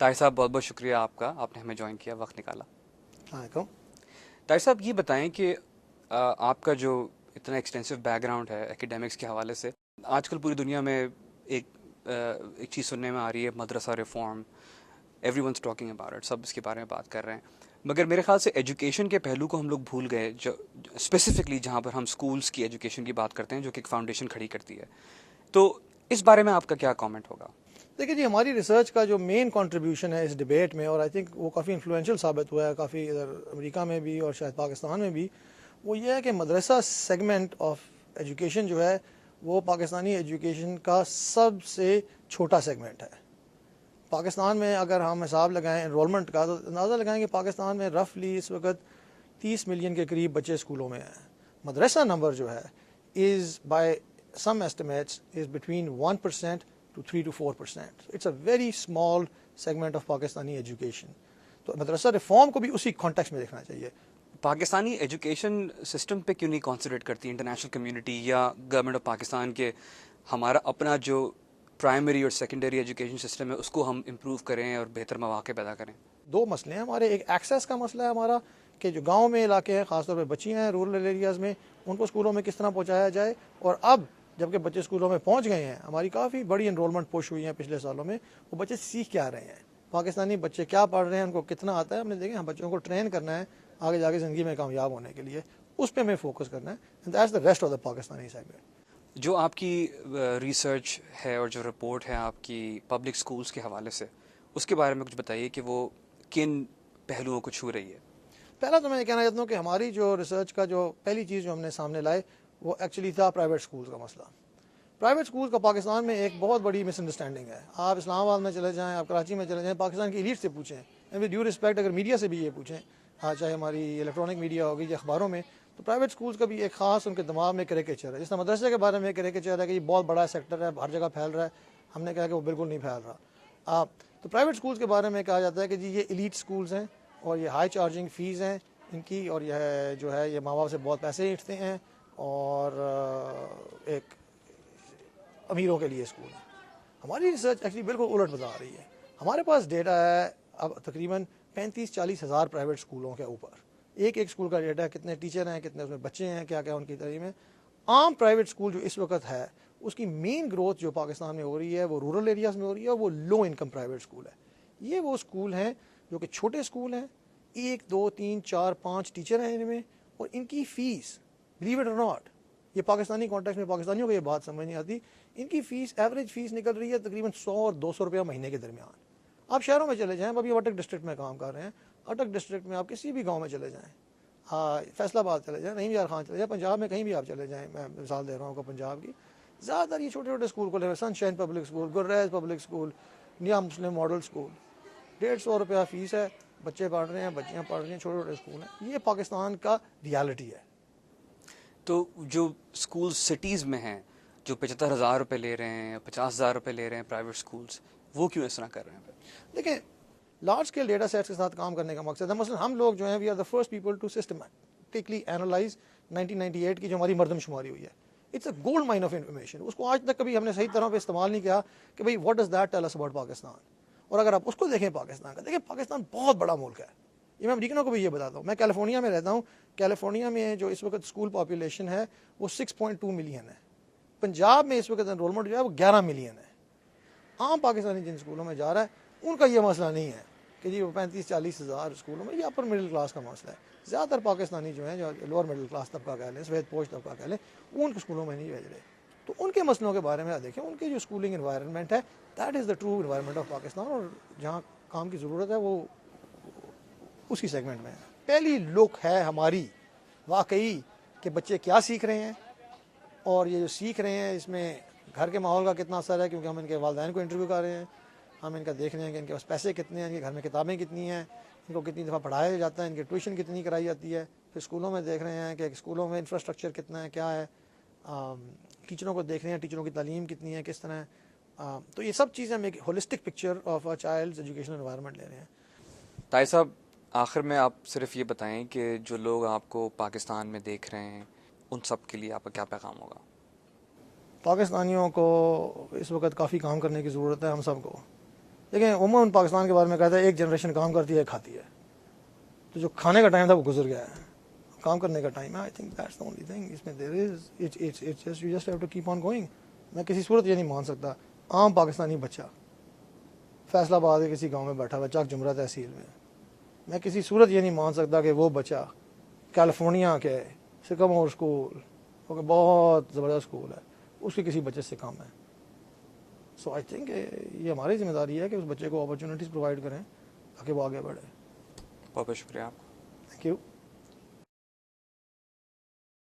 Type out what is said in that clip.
طاہر صاحب بہت بہت شکریہ آپ کا، آپ نے ہمیں جوائن کیا، وقت نکالا. علیکم. طاہر صاحب یہ بتائیں کہ آپ کا جو اتنا ایکسٹینسو بیک گراؤنڈ ہے ایکیڈیمکس کے حوالے سے، آج کل پوری دنیا میں ایک چیز سننے میں آ رہی ہے، madrasa reform. Everyone's talking about it, سب اس کے بارے میں بات کر رہے ہیں. مگر میرے خیال سے ایجوکیشن کے پہلو کو ہم لوگ بھول گئے، جو اسپیسیفکلی جہاں پر ہم اسکولس کی ایجوکیشن کی بات کرتے ہیں جو کہ ایک فاؤنڈیشن کھڑی کرتی ہے. تو اس بارے میں آپ کا کیا کامنٹ ہوگا؟ دیکھیے جی، ہماری ریسرچ کا جو مین کنٹریبیوشن ہے اس ڈبیٹ میں، اور آئی تھنک وہ کافی انفلوئنشل ثابت ہوا ہے کافی ادھر امریکہ میں بھی اور شاید پاکستان میں بھی، وہ یہ ہے کہ مدرسہ سیگمنٹ آف ایجوکیشن جو ہے وہ پاکستانی ایجوکیشن کا سب سے چھوٹا سیگمنٹ ہے. پاکستان میں اگر ہم حساب لگائیں انرولمنٹ کا تو اندازہ لگائیں کہ پاکستان میں رفلی اس وقت 30 ملین کے قریب بچے اسکولوں میں ہیں. مدرسہ نمبر جو ہے is by some estimates is between 1% to 3 to 4%. It's a very small segment of Pakistani education. تو مدرسہ ریفارم کو بھی اسی کانٹیکس میں دیکھنا چاہیے. پاکستانی ایجوکیشن سسٹم پہ کیوں نہیں کانسنٹریٹ کرتی انٹرنیشنل کمیونٹی یا گورنمنٹ آف پاکستان کے ہمارا اپنا جو پرائمری اور سیکنڈری ایجوکیشن سسٹم ہے اس کو ہم امپروو کریں اور بہتر مواقع پیدا کریں؟ دو مسئلے ہیں ہمارے. ایک ایکسیس کا مسئلہ ہے ہمارا کہ جو گاؤں میں علاقے ہیں، خاص طور پہ بچیاں ہیں رورل ایریاز میں، ان کو اسکولوں میں کس طرح پہنچایا جائے. اور اب جبکہ بچے اسکولوں میں پہنچ گئے ہیں، ہماری کافی بڑی انرولمنٹ پش ہوئی ہیں پچھلے سالوں میں، وہ بچے سیکھ کیا رہے ہیں، پاکستانی بچے کیا پڑھ رہے ہیں، ان کو کتنا آتا ہے. ہم نے دیکھا ہم بچوں کو ٹرین کرنا ہے آگے جا کے زندگی میں کامیاب ہونے کے لیے، اس پہ ہمیں فوکس کرنا ہے. And that's the rest of the Pakistani segment. جو آپ کی ریسرچ ہے اور جو رپورٹ ہے آپ کی پبلک اسکولس کے حوالے سے، اس کے بارے میں کچھ بتائیے کہ وہ کن پہلوؤں کو چھو رہی ہے؟ پہلا تو میں یہ کہنا چاہتا ہوں کہ ہماری جو ریسرچ کا جو پہلی چیز جو ہم نے سامنے لائے وہ ایکچولی تھا پرائیویٹ اسکولس کا مسئلہ. پرائیویٹ اسکول کا پاکستان میں ایک بہت بڑی مس انڈرسٹینڈنگ ہے. آپ اسلام آباد میں چلے جائیں، آپ کراچی میں چلے جائیں، پاکستان کی ایلیٹ سے پوچھیں، اینڈ ود ڈیو رسپیکٹ اگر میڈیا سے بھی یہ پوچھیں، چاہے ہماری الیکٹرانک میڈیا ہوگی یا اخباروں میں، تو پرائیویٹ اسکولس کا بھی ایک خاص ان کے دماغ میں کریکیچر ہے. جس طرح مدرسے کے بارے میں کریکیچر ہے کہ یہ بہت بڑا سیکٹر ہے، ہر جگہ پھیل رہا ہے. ہم نے کہا کہ وہ بالکل نہیں پھیل رہا. تو پرائیویٹ اسکولس کے بارے میں کہا جاتا ہے کہ جی یہ ایلیٹ اسکولس ہیں اور یہ ہائی چارجنگ فیس ہیں ان کی، اور یہ جو ہے یہ ماں باپ سے بہت پیسے اینٹتے ہیں اور ایک امیروں کے لیے اسکول ہے. ہماری ریسرچ ایکچولی بالکل الٹ بتا رہی ہے. ہمارے پاس ڈیٹا ہے اب تقریباً 35-40 ہزار پرائیویٹ اسکولوں کے اوپر. ایک اسکول کا ڈیٹا ہے، کتنے ٹیچر ہیں، کتنے اس میں بچے ہیں، کیا کیا ان کی تعلیم ہے. عام پرائیویٹ اسکول جو اس وقت ہے اس کی مین گروتھ جو پاکستان میں ہو رہی ہے وہ رورل ایریاز میں ہو رہی ہے، اور وہ لو انکم پرائیویٹ اسکول ہے. یہ وہ اسکول ہیں جو کہ چھوٹے اسکول ہیں، 1 2 3 4 5 ٹیچر ہیں ان میں، اور ان کی فیس بلیو اٹ اور ناٹ، یہ پاکستانی کانٹیکس میں پاکستانیوں کو یہ بات سمجھ نہیں آتی، ان کی فیس ایوریج فیس نکل رہی ہے تقریباً 100 اور 200 روپیہ مہینے کے درمیان. آپ شہروں میں چلے جائیں، ابھی اٹک ڈسٹرکٹ میں کام کر رہے ہیں، اٹک ڈسٹرکٹ میں آپ کسی بھی گاؤں میں چلے جائیں، فیصل آباد چلے جائیں، رحیم یار خان چلے جائیں، پنجاب میں کہیں بھی آپ چلے جائیں، میں مثال دے رہا ہوں کہ پنجاب کی زیادہ تر یہ چھوٹے چھوٹے اسکول کھلے ہوئے، sunshine public school, Gulrez public school, نیا مسلم ماڈل اسکول، 150 روپیہ فیس ہے، بچے پڑھ رہے ہیں، بچیاں پڑھ رہی ہیں، چھوٹے چھوٹے اسکول ہیں. یہ پاکستان کا ریالٹی ہے. تو جو اسکول سٹیز میں ہیں جو 75,000 روپے لے رہے ہیں، 50,000 روپے لے رہے ہیں پرائیویٹ اسکولس، وہ کیوں اس طرح کر رہے ہیں؟ دیکھیں لارج اسکیل ڈیٹا سیٹس کے ساتھ کام کرنے کا مقصد ہے. مثلا ہم لوگ جو ہیں we are the first people to systematically analyse 1998 کی جو ہماری مردم شماری ہوئی ہے. It's a gold mine of information. اس کو آج تک کبھی ہم نے صحیح طرح پہ استعمال نہیں کیا کہ بھئی what does that tell us about Pakistan. اور اگر آپ اس کو دیکھیں پاکستان کا، دیکھیں پاکستان بہت بڑا ملک ہے. یہ میں امریکنوں کو بھی یہ بتاتا ہوں. میں کیلیفورنیا میں رہتا ہوں. کیلیفورنیا میں جو اس وقت اسکول پاپولیشن ہے وہ 6.2 ملین ہے. پنجاب میں اس وقت انرولمنٹ جو ہے وہ 11 ملین ہے. عام پاکستانی جن اسکولوں میں جا رہا ہے ان کا یہ مسئلہ نہیں ہے کہ جی وہ 35-40 ہزار اسکولوں میں، یہ اپر مڈل کلاس کا مسئلہ ہے. زیادہ تر پاکستانی جو ہیں جو لوور مڈل کلاس طبقہ کہہ لیں، سفید پوش طبقہ کہہ لیں، وہ ان کے اسکولوں میں نہیں بھیج رہے. تو ان کے مسئلوں کے بارے میں دیکھیں، ان کی جو اسکولنگ انوائرمنٹ ہے that is the true environment of Pakistan, اور جہاں کام کی ضرورت ہے وہ اسی سیگمنٹ میں ہے. پہلی لک ہے ہماری واقعی کہ بچے کیا سیکھ رہے ہیں، اور یہ جو سیکھ رہے ہیں اس میں گھر کے ماحول کا کتنا اثر ہے، کیونکہ ہم ان کے والدین کو انٹرویو کر رہے ہیں، ہم ان کا دیکھ رہے ہیں کہ ان کے پاس پیسے کتنے ہیں، ان کے گھر میں کتابیں کتنی ہیں، ان کو کتنی دفعہ پڑھایا جاتا ہے، ان کی ٹیوشن کتنی کرائی جاتی ہے. پھر اسکولوں میں دیکھ رہے ہیں کہ اسکولوں میں انفراسٹرکچر کتنا ہے، کیا ہے، ٹیچروں کو دیکھ رہے ہیں، ٹیچروں کی تعلیم کتنی ہے، کس طرح ہے. تو یہ سب چیزیں ہم ایک holistic picture of a child's educational environment لے رہے ہیں. طاہر صاحب آخر میں آپ صرف یہ بتائیں کہ جو لوگ آپ کو پاکستان میں دیکھ رہے ہیں ان سب کے لیے آپ کا کیا پیغام ہوگا؟ پاکستانیوں کو اس وقت کافی کام کرنے کی ضرورت ہے، ہم سب کو. دیکھیں عموماً پاکستان کے بارے میں کہتا ہے ایک جنریشن کام کرتی ہے کھاتی ہے، تو جو کھانے کا ٹائم تھا وہ گزر گیا ہے، کام کرنے کا ٹائم ہے. I think that's the only thing. اس میں there is it's just you just have to keep on going. میں کسی صورت یہ نہیں مان سکتا عام پاکستانی بچہ فیصل آباد کے کسی گاؤں میں بیٹھا ہوا چک جمرہ تحصیل میں کسی صورت یہ نہیں مان سکتا کہ وہ بچہ کیلیفورنیا کے سکمور اسکول وہ بہت زبردست اسکول ہے اس کے کسی بچے سے کم ہے. سو آئی تھنک یہ ہماری ذمہ داری ہے کہ اس بچے کو اپرچونیٹیز پرووائڈ کریں تاکہ وہ آگے بڑھے. بہت بہت شکریہ آپ کا. Thank you.